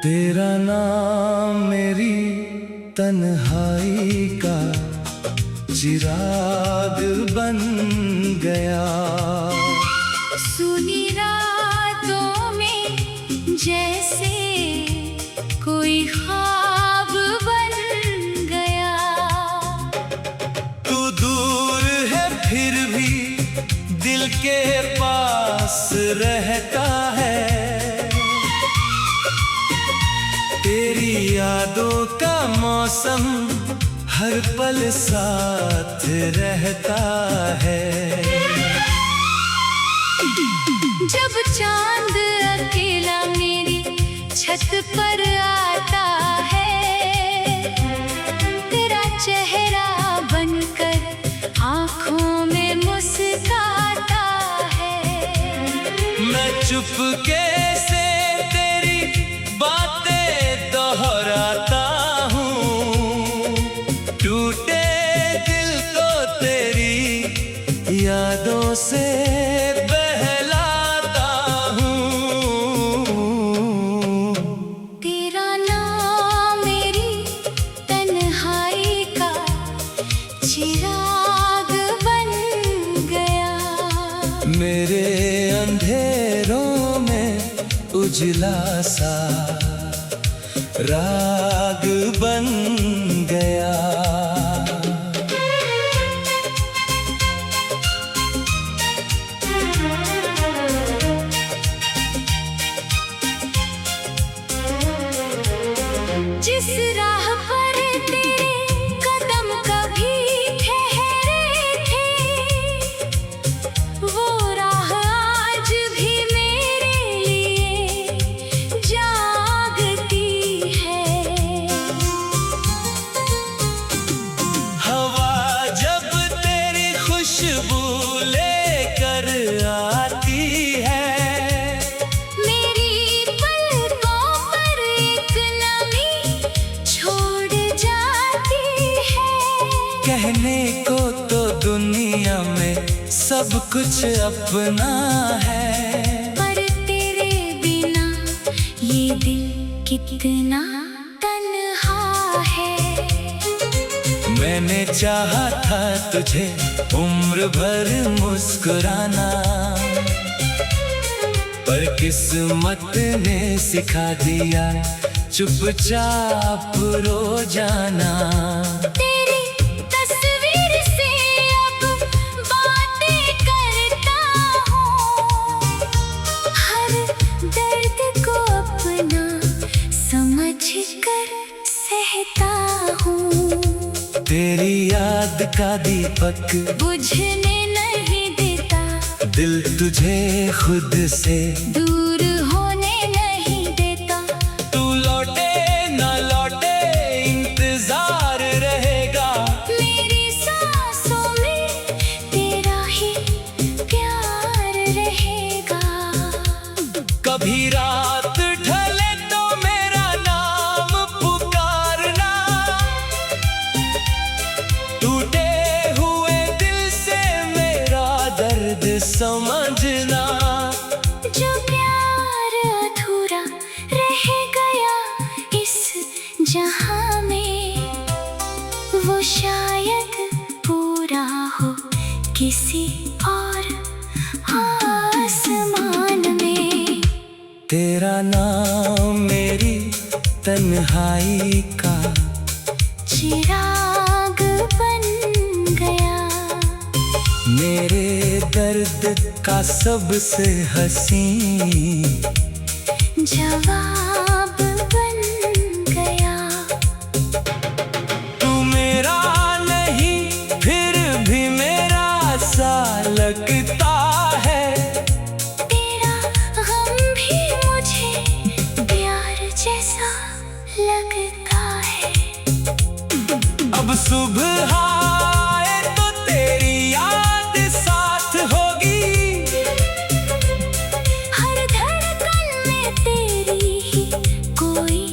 तेरा नाम मेरी तन्हाई का चिराग बन गया। सुनी रातों में जैसे कोई ख्वाब बन गया। तू दूर है फिर भी दिल के पास रहता है। तेरी यादों का मौसम हर पल साथ रहता है। जब चांद अकेला मेरी छत पर आता है, तेरा चेहरा बनकर आँखों में मुस्काता है। मैं चुपके से तेरी बातें दोहराता हूँ, टूटे दिल को तेरी यादों से बहलाता हूँ। तेरा नाम मेरी तन्हाई का चिराग बन गया। मेरे अंधेरों में उजला सा राग बन गया। जिस राह पर तेरे कदम कभी ठहरे थे, वो राह आज भी मेरे लिए जागती है। हवा जब तेरी खुशबू लेकर आती है, मेरी पलकों पर एक नमी छोड़ जाती है। कहने को तो दुनिया में सब कुछ अपना है, पर तेरे बिना ये दिल कितना तन्हा है। मैंने चाहा था तुझे उम्र भर मुस्कुराना, पर किस्मत ने सिखा दिया चुपचाप रो जाना। तेरी तस्वीर से अब बातें करता हूँ, हर दर्द को अपना समझ कर सहता हूँ। तेरी याद का दीपक बुझने नहीं देता, दिल तुझे खुद से दूर होने नहीं देता। तू लौटे ना लौटे इंतजार रहेगा। मेरी सांसों में तेरा ही प्यार रहेगा। कभी रात ढले तो मेरा नाम पुकारना, टूटे हुए दिल से मेरा दर्द समझना। जो प्यार अधूरा रह गया इस जहां में, वो शायद पूरा हो किसी और आसमान में। तेरा नाम मेरी तन्हाई का चिराग बन गया। मेरे दर्द का सबसे हसीन जवाब बन गया। तू मेरा नहीं फिर भी मेरा सा लगता है। तेरा गम भी मुझे प्यार जैसा लगता है। अब सुबह आए तो तेरी याद साथ होगी, हर धड़कन में तेरी ही कोई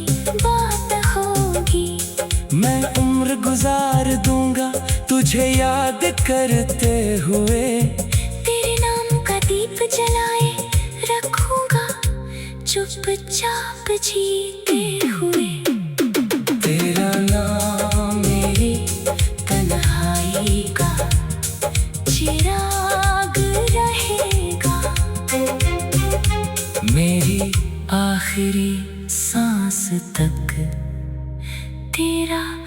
बात होगी। मैं उम्र गुजार दूंगा तुझे याद करते हुए। तेरे नाम का दीप जलाए रखूंगा चुपचाप जीते हुए। तेरा नाम मेरी तन्हाई का चिराग रहेगा। मेरी आखिरी सांस तक तेरा